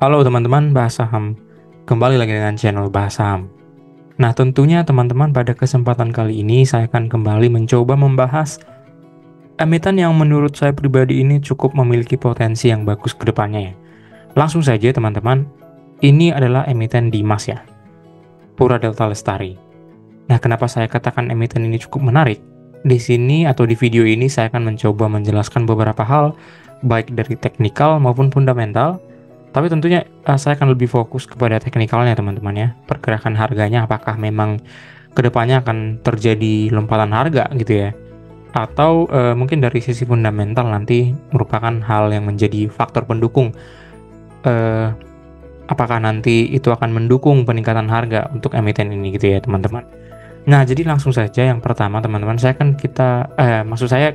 Halo teman-teman Bahas Saham, kembali lagi dengan channel Bahas Saham. Nah tentunya teman-teman pada kesempatan kali ini saya akan kembali mencoba membahas emiten yang menurut saya pribadi ini cukup memiliki potensi yang bagus ke depannya ya. Langsung saja teman-teman, ini adalah emiten Dimas ya, Pura Delta Lestari. Nah kenapa saya katakan emiten ini cukup menarik? Di sini atau di video ini saya akan mencoba menjelaskan beberapa hal, baik dari teknikal maupun fundamental. Tapi tentunya saya akan lebih fokus kepada teknikalnya teman-teman ya. Pergerakan harganya apakah memang kedepannya akan terjadi lompatan harga gitu ya. Atau mungkin dari sisi fundamental nanti merupakan hal yang menjadi faktor pendukung. Eh, apakah nanti itu akan mendukung peningkatan harga untuk emiten ini gitu ya teman-teman. Nah jadi langsung saja yang pertama teman-teman kita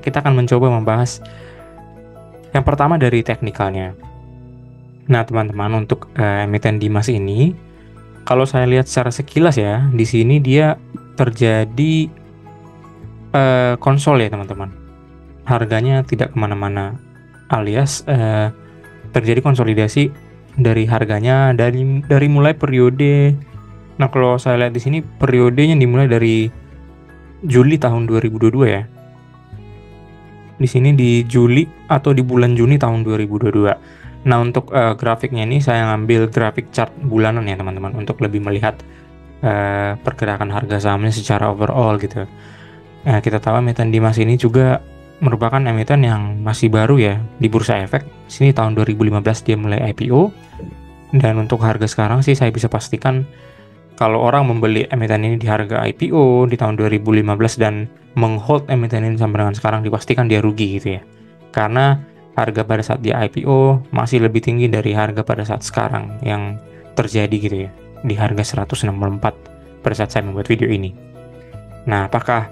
akan mencoba membahas yang pertama dari teknikalnya. Nah, teman-teman, untuk emiten Dimas ini, kalau saya lihat secara sekilas ya, di sini dia terjadi konsol ya, teman-teman. Harganya tidak kemana-mana, alias terjadi konsolidasi dari harganya dari mulai periode. Nah, kalau saya lihat di sini periodenya dimulai dari Juli tahun 2022 ya. Di sini di Juli atau di bulan Juni tahun 2022. Nah untuk grafiknya ini saya ngambil grafik chart bulanan ya teman-teman untuk lebih melihat pergerakan harga sahamnya secara overall gitu. Kita tahu emiten Dimas ini juga merupakan emiten yang masih baru ya di Bursa Efek. Sini tahun 2015 dia mulai IPO, dan untuk harga sekarang sih saya bisa pastikan kalau orang membeli emiten ini di harga IPO di tahun 2015 dan menghold emiten ini sampai dengan sekarang, dipastikan dia rugi gitu ya. Karena harga pada saat dia IPO masih lebih tinggi dari harga pada saat sekarang yang terjadi gitu ya, di harga 164 pada saat saya membuat video ini. Nah, apakah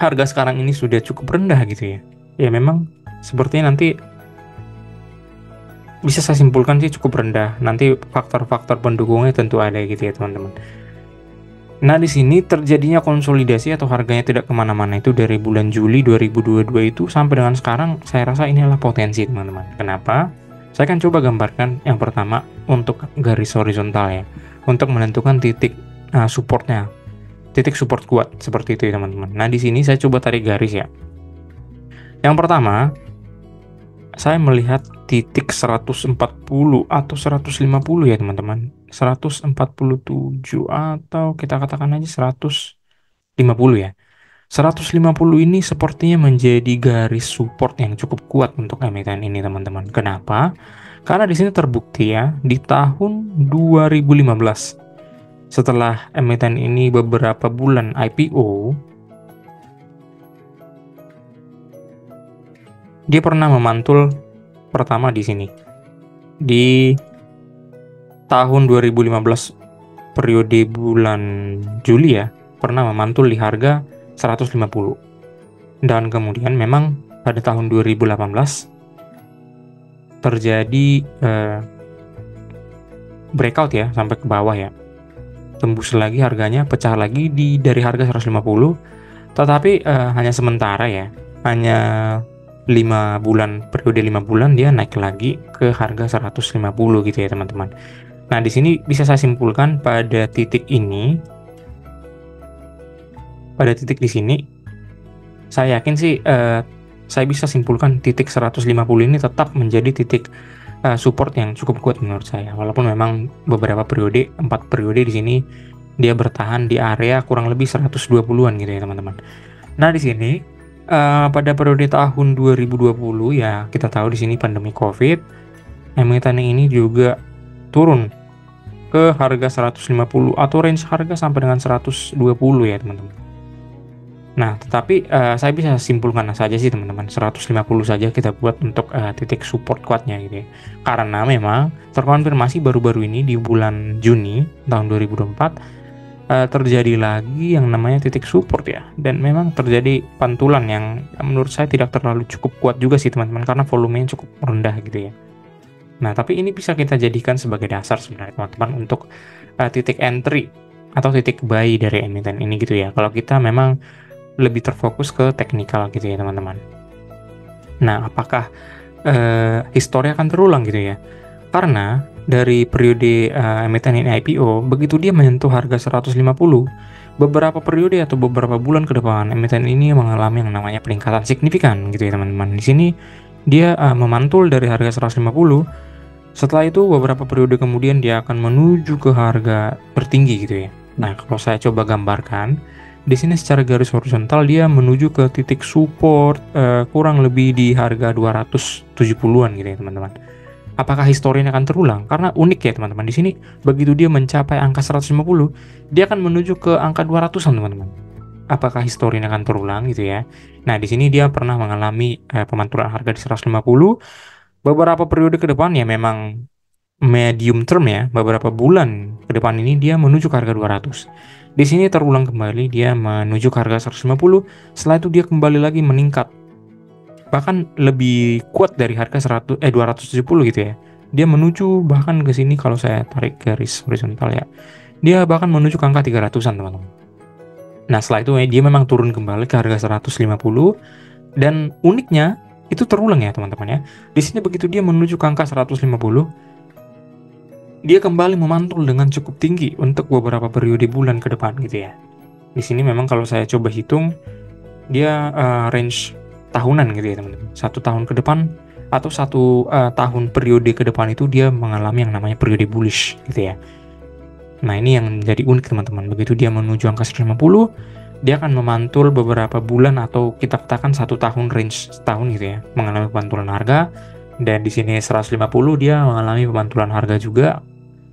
harga sekarang ini sudah cukup rendah gitu ya? Ya memang sepertinya nanti bisa saya simpulkan sih cukup rendah. Nanti faktor-faktor pendukungnya tentu ada gitu ya teman-teman. Nah, di sini terjadinya konsolidasi atau harganya tidak kemana-mana itu dari bulan Juli 2022 itu sampai dengan sekarang, saya rasa ini adalah potensi teman-teman. Kenapa? Saya akan coba gambarkan yang pertama untuk garis horizontal ya, untuk menentukan titik supportnya, titik support kuat seperti itu ya teman-teman. Nah, di sini saya coba tarik garis ya. Yang pertama, saya melihat titik 140 atau 150 ya teman-teman. 147 atau kita katakan aja 150 ya. 150 ini sepertinya menjadi garis support yang cukup kuat untuk emiten ini teman-teman. Kenapa? Karena di sini terbukti ya di tahun 2015 setelah emiten ini beberapa bulan IPO, dia pernah memantul pertama di sini di tahun 2015 periode bulan Juli ya, pernah memantul di harga 150. Dan kemudian memang pada tahun 2018 terjadi breakout ya sampai ke bawah ya. Tembus lagi harganya, pecah lagi dari harga 150, tetapi hanya sementara ya. Hanya 5 bulan, periode 5 bulan dia naik lagi ke harga 150 gitu ya teman-teman. Nah, di sini bisa saya simpulkan pada titik ini, pada titik di sini, saya yakin sih saya bisa simpulkan titik 150 ini tetap menjadi titik support yang cukup kuat menurut saya. Walaupun memang beberapa periode, 4 periode di sini dia bertahan di area kurang lebih 120-an gitu ya teman-teman. Nah, di sini pada periode tahun 2020 ya, kita tahu di sini pandemi Covid, emiten ini juga turun ke harga 150 atau range harga sampai dengan 120 ya teman-teman. Nah, tetapi saya bisa simpulkan saja sih teman-teman, 150 saja kita buat untuk titik support kuatnya gitu ya. Karena memang terkonfirmasi baru-baru ini di bulan Juni tahun 2024 terjadi lagi yang namanya titik support ya, dan memang terjadi pantulan yang menurut saya tidak terlalu cukup kuat juga sih teman-teman, karena volumenya cukup rendah gitu ya. Nah, tapi ini bisa kita jadikan sebagai dasar sebenarnya teman-teman untuk titik entry atau titik buy dari emiten ini gitu ya, kalau kita memang lebih terfokus ke teknikal gitu ya teman-teman. Nah, apakah histori akan terulang gitu ya? Karena dari periode emiten ini IPO, begitu dia menyentuh harga 150, beberapa periode atau beberapa bulan ke depan emiten ini mengalami yang namanya peningkatan signifikan gitu ya teman-teman. Di sini dia memantul dari harga 150. Setelah itu beberapa periode kemudian dia akan menuju ke harga tertinggi gitu ya. Nah, kalau saya coba gambarkan, di sini secara garis horizontal dia menuju ke titik support kurang lebih di harga 270-an gitu ya teman-teman. Apakah histori ini akan terulang? Karena unik ya teman-teman. Di sini begitu dia mencapai angka 150, dia akan menuju ke angka 200-an teman-teman. Apakah histori ini akan terulang gitu ya? Nah, di sini dia pernah mengalami pemantulan harga di 150. Beberapa periode ke depan ya memang medium term ya, beberapa bulan ke depan ini dia menuju ke harga 200. Di sini terulang kembali dia menuju ke harga 150, setelah itu dia kembali lagi meningkat. Bahkan lebih kuat dari harga 270 gitu ya. Dia menuju bahkan ke sini kalau saya tarik garis horizontal ya. Dia bahkan menuju ke angka 300-an teman-teman. Nah, setelah itu dia memang turun kembali ke harga 150 dan uniknya itu terulang ya teman-teman ya. Di sini begitu dia menuju ke angka 150, dia kembali memantul dengan cukup tinggi untuk beberapa periode bulan ke depan gitu ya. Di sini memang kalau saya coba hitung, dia range tahunan gitu ya teman-teman. 1 tahun ke depan atau 1 tahun periode ke depan itu dia mengalami yang namanya periode bullish gitu ya. Nah, ini yang menjadi unik teman-teman. Begitu dia menuju angka 150, dia akan memantul beberapa bulan atau kita katakan 1 tahun range setahun gitu ya, mengalami pemantulan harga. Dan di sini 150 dia mengalami pemantulan harga juga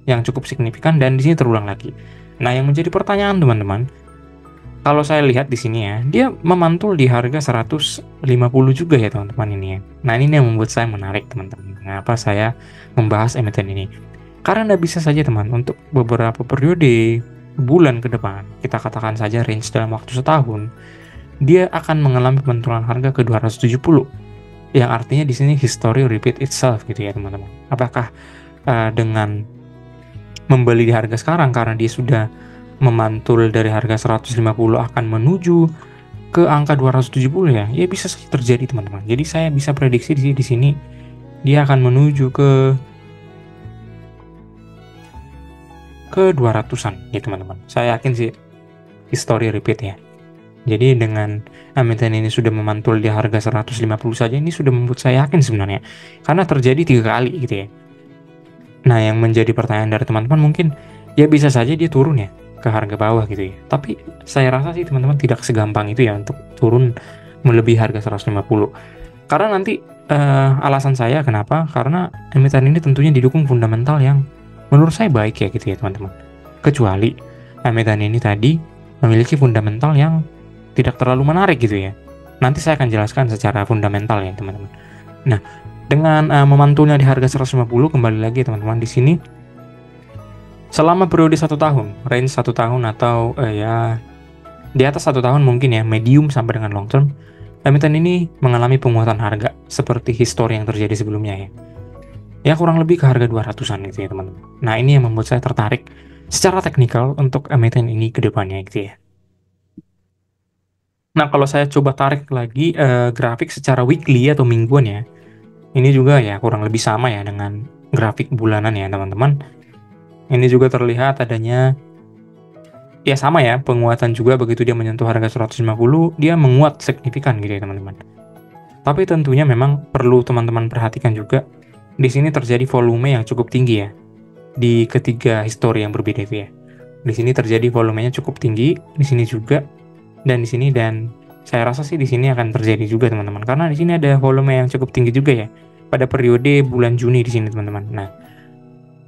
yang cukup signifikan dan di sini terulang lagi. Nah, yang menjadi pertanyaan teman-teman, kalau saya lihat di sini ya, dia memantul di harga 150 juga ya teman-teman ini ya. Nah, ini yang membuat saya menarik teman-teman. Mengapa saya membahas emiten ini? Karena bisa saja teman, untuk beberapa periode bulan ke depan, kita katakan saja range dalam waktu setahun, dia akan mengalami pemantulan harga ke 270. Yang artinya di sini history repeat itself gitu ya teman-teman. Apakah dengan membeli di harga sekarang karena dia sudah memantul dari harga 150 akan menuju ke angka 270 ya? Ya bisa saja terjadi teman-teman. Jadi saya bisa prediksi di sini dia akan menuju ke 200-an ya teman-teman. Saya yakin sih history repeat ya. Jadi dengan emiten ini sudah memantul di harga 150 saja, ini sudah membuat saya yakin sebenarnya. Karena terjadi 3 kali gitu ya. Nah, yang menjadi pertanyaan dari teman-teman mungkin, ya bisa saja dia turun ya ke harga bawah gitu ya. Tapi saya rasa sih teman-teman tidak segampang itu ya untuk turun melebihi harga 150. Karena nanti alasan saya kenapa? Karena emiten ini tentunya didukung fundamental yang menurut saya baik ya gitu ya teman-teman. Kecuali emiten ini tadi memiliki fundamental yang tidak terlalu menarik gitu ya. Nanti saya akan jelaskan secara fundamental ya teman-teman. Nah, dengan memantulnya di harga 150, kembali lagi teman-teman di sini selama periode 1 tahun, range 1 tahun atau ya di atas 1 tahun mungkin ya, medium sampai dengan long term, emiten ini mengalami penguatan harga seperti histori yang terjadi sebelumnya ya. Ya kurang lebih ke harga 200-an gitu ya teman-teman. Nah, ini yang membuat saya tertarik secara teknikal untuk emiten ini ke depannya gitu ya. Nah, kalau saya coba tarik lagi grafik secara weekly atau mingguan ya, ini juga ya kurang lebih sama ya dengan grafik bulanan ya teman-teman. Ini juga terlihat adanya ya sama ya, penguatan juga begitu dia menyentuh harga 150, dia menguat signifikan gitu ya teman-teman. Tapi tentunya memang perlu teman-teman perhatikan juga, di sini terjadi volume yang cukup tinggi ya, di ketiga histori yang berbeda itu ya. Di sini terjadi volumenya cukup tinggi, di sini juga, dan di sini, dan saya rasa sih di sini akan terjadi juga teman-teman, karena di sini ada volume yang cukup tinggi juga ya, pada periode bulan Juni di sini teman-teman. Nah,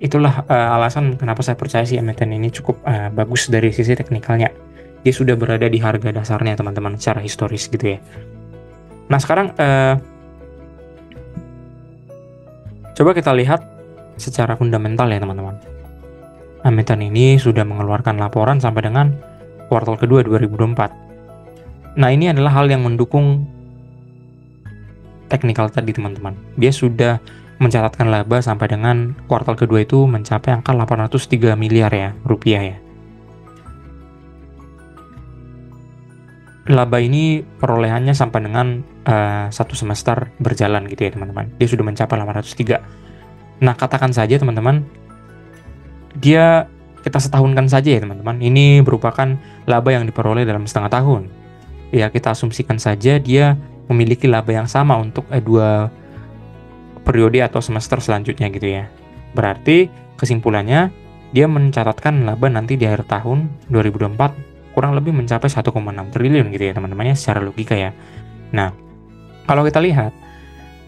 itulah alasan kenapa saya percaya sih emiten ini cukup bagus dari sisi teknikalnya. Dia sudah berada di harga dasarnya teman-teman secara historis gitu ya. Nah, sekarang coba kita lihat secara fundamental ya teman-teman. Emiten ini sudah mengeluarkan laporan sampai dengan kuartal kedua 2024. Nah, ini adalah hal yang mendukung teknikal tadi teman-teman. Dia sudah mencatatkan laba sampai dengan kuartal kedua itu mencapai angka 803 miliar ya rupiah ya. Laba ini perolehannya sampai dengan 1 semester berjalan gitu ya teman-teman. Dia sudah mencapai 803. Nah, katakan saja teman-teman, kita setahunkan saja ya teman-teman, ini merupakan laba yang diperoleh dalam setengah tahun. Ya, kita asumsikan saja dia memiliki laba yang sama untuk 2 periode atau semester selanjutnya gitu ya. Berarti kesimpulannya, dia mencatatkan laba nanti di akhir tahun 2024 kurang lebih mencapai 1,6 triliun gitu ya teman-teman ya, secara logika ya. Nah, kalau kita lihat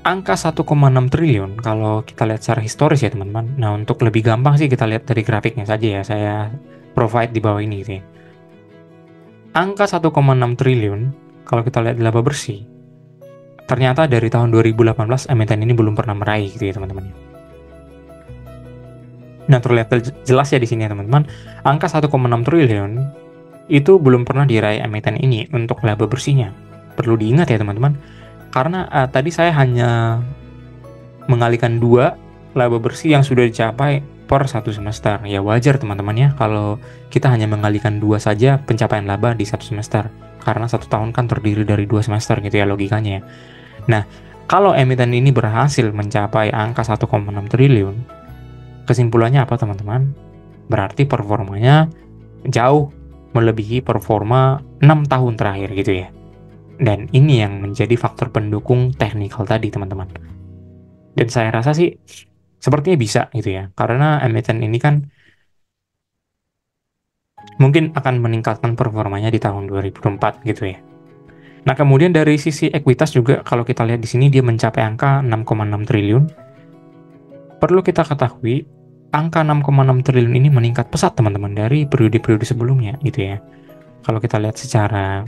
angka 1,6 triliun, kalau kita lihat secara historis ya teman-teman. Nah, untuk lebih gampang sih kita lihat dari grafiknya saja ya, saya provide di bawah ini gitu ya. Angka 1,6 triliun, kalau kita lihat di laba bersih, ternyata dari tahun 2018 emiten ini belum pernah meraih gitu ya teman-teman. Nah, terlihat jelas ya di sini ya teman-teman, angka 1,6 triliun itu belum pernah diraih emiten ini untuk laba bersihnya. Perlu diingat ya teman-teman, karena tadi saya hanya mengalihkan 2 laba bersih yang sudah dicapai per 1 semester. Ya wajar teman-teman ya kalau kita hanya mengalihkan 2 saja pencapaian laba di 1 semester, karena 1 tahun kan terdiri dari 2 semester gitu ya logikanya. Nah, kalau emiten ini berhasil mencapai angka 1,6 triliun, kesimpulannya apa teman-teman? Berarti performanya jauh melebihi performa 6 tahun terakhir gitu ya. Dan ini yang menjadi faktor pendukung teknikal tadi teman-teman. Dan saya rasa sih sepertinya bisa gitu ya, karena emiten ini kan mungkin akan meningkatkan performanya di tahun 2024 gitu ya. Nah, kemudian dari sisi ekuitas juga kalau kita lihat di sini dia mencapai angka 6,6 triliun. Perlu kita ketahui, angka 6,6 triliun ini meningkat pesat teman-teman dari periode-periode sebelumnya gitu ya. Kalau kita lihat secara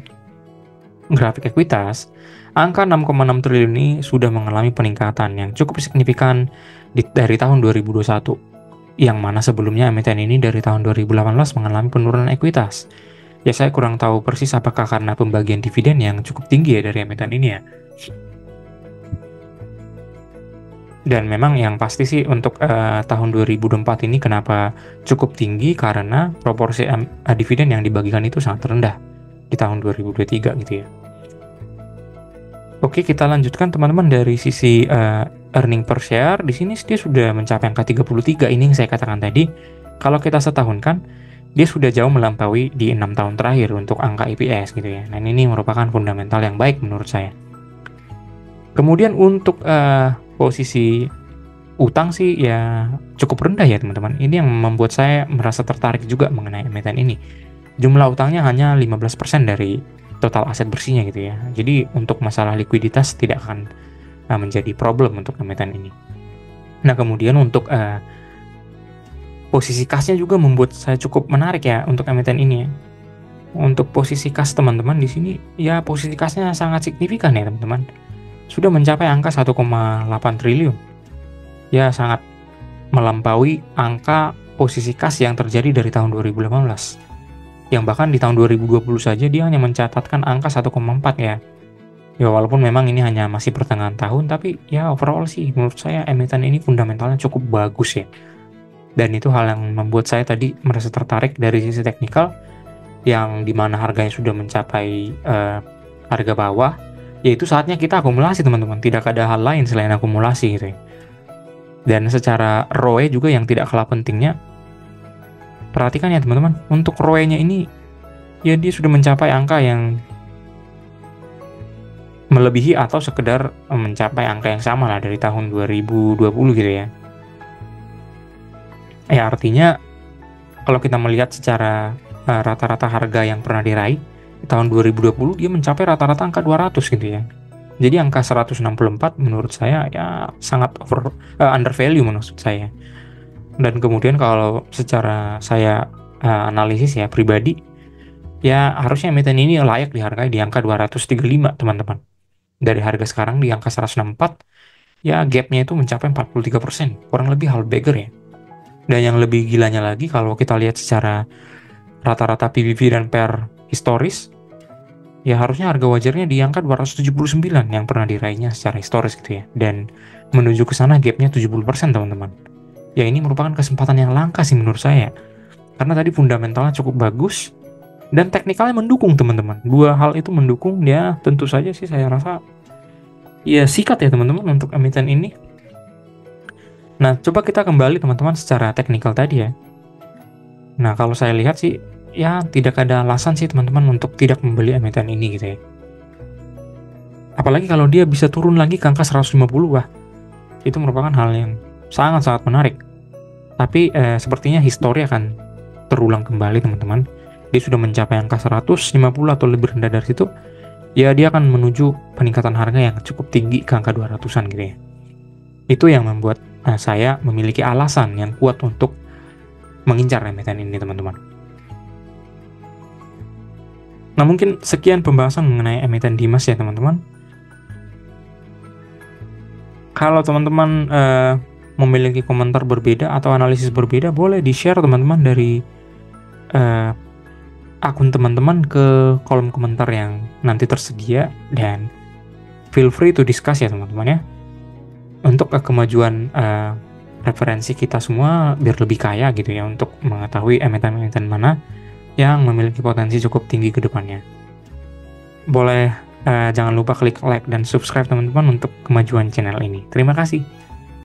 grafik ekuitas, angka 6,6 triliun ini sudah mengalami peningkatan yang cukup signifikan dari tahun 2021, yang mana sebelumnya emiten ini dari tahun 2018 mengalami penurunan ekuitas. Ya, saya kurang tahu persis apakah karena pembagian dividen yang cukup tinggi ya dari emiten ini ya. Dan memang yang pasti sih untuk tahun 2024 ini kenapa cukup tinggi, karena proporsi dividen yang dibagikan itu sangat rendah di tahun 2023 gitu ya. Oke, kita lanjutkan teman-teman dari sisi earning per share. Di sini dia sudah mencapai angka 33, ini yang saya katakan tadi. Kalau kita setahunkan, dia sudah jauh melampaui di 6 tahun terakhir untuk angka EPS gitu ya. Nah, ini merupakan fundamental yang baik menurut saya. Kemudian untuk posisi utang sih ya cukup rendah ya teman-teman. Ini yang membuat saya merasa tertarik juga mengenai emiten ini. Jumlah utangnya hanya 15% dari total aset bersihnya gitu ya. Jadi untuk masalah likuiditas tidak akan menjadi problem untuk emiten ini. Nah, kemudian untuk posisi kasnya juga membuat saya cukup menarik ya untuk emiten ini ya. Untuk posisi kas teman-teman di sini ya posisi kasnya sangat signifikan ya teman-teman. Sudah mencapai angka 1,8 triliun. Ya, sangat melampaui angka posisi kas yang terjadi dari tahun 2018. Yang bahkan di tahun 2020 saja dia hanya mencatatkan angka 1,4 ya. Ya, walaupun memang ini hanya masih pertengahan tahun, tapi ya overall sih menurut saya emiten ini fundamentalnya cukup bagus ya. Dan itu hal yang membuat saya tadi merasa tertarik dari sisi teknikal, yang dimana harganya sudah mencapai harga bawah, yaitu saatnya kita akumulasi teman-teman. Tidak ada hal lain selain akumulasi gitu ya. Dan secara ROE juga yang tidak kalah pentingnya, perhatikan ya teman-teman, untuk ROE-nya ini ya dia sudah mencapai angka yang melebihi atau sekedar mencapai angka yang sama lah dari tahun 2020 gitu ya. Ya, artinya kalau kita melihat secara rata-rata harga yang pernah diraih di tahun 2020, dia mencapai rata-rata angka 200 gitu ya. Jadi angka 164 menurut saya ya sangat under value menurut saya. Dan kemudian kalau secara saya analisis ya pribadi, ya harusnya emiten ini layak dihargai di angka 235 teman-teman. Dari harga sekarang di angka 164, ya gapnya itu mencapai 43%, kurang lebih half beggar ya. Dan yang lebih gilanya lagi kalau kita lihat secara rata-rata PBV dan PER historis, ya harusnya harga wajarnya di angka 279 yang pernah diraihnya secara historis gitu ya. Dan menuju ke sana gapnya 70% teman-teman. Ya, ini merupakan kesempatan yang langka sih menurut saya. Karena tadi fundamentalnya cukup bagus dan teknikalnya mendukung teman-teman. Dua hal itu mendukung, ya tentu saja sih saya rasa ya sikat ya teman-teman untuk emiten ini. Nah, coba kita kembali teman-teman secara teknikal tadi ya. Nah, kalau saya lihat sih, ya tidak ada alasan sih teman-teman untuk tidak membeli emiten ini gitu ya. Apalagi kalau dia bisa turun lagi ke angka 150, wah, itu merupakan hal yang sangat-sangat menarik. Tapi sepertinya histori akan terulang kembali teman-teman. Dia sudah mencapai angka 150 atau lebih rendah dari situ, ya dia akan menuju peningkatan harga yang cukup tinggi ke angka 200-an gitu ya. Itu yang membuat saya memiliki alasan yang kuat untuk mengincar emiten ini teman-teman. Nah, mungkin sekian pembahasan mengenai emiten Dimas ya teman-teman. Kalau teman-teman memiliki komentar berbeda atau analisis berbeda, boleh di-share teman-teman dari akun teman-teman ke kolom komentar yang nanti tersedia, dan feel free to discuss ya teman-teman ya, untuk kemajuan referensi kita semua biar lebih kaya gitu ya, untuk mengetahui emiten-emiten mana yang memiliki potensi cukup tinggi ke depannya. Boleh jangan lupa klik like dan subscribe teman-teman untuk kemajuan channel ini. Terima kasih.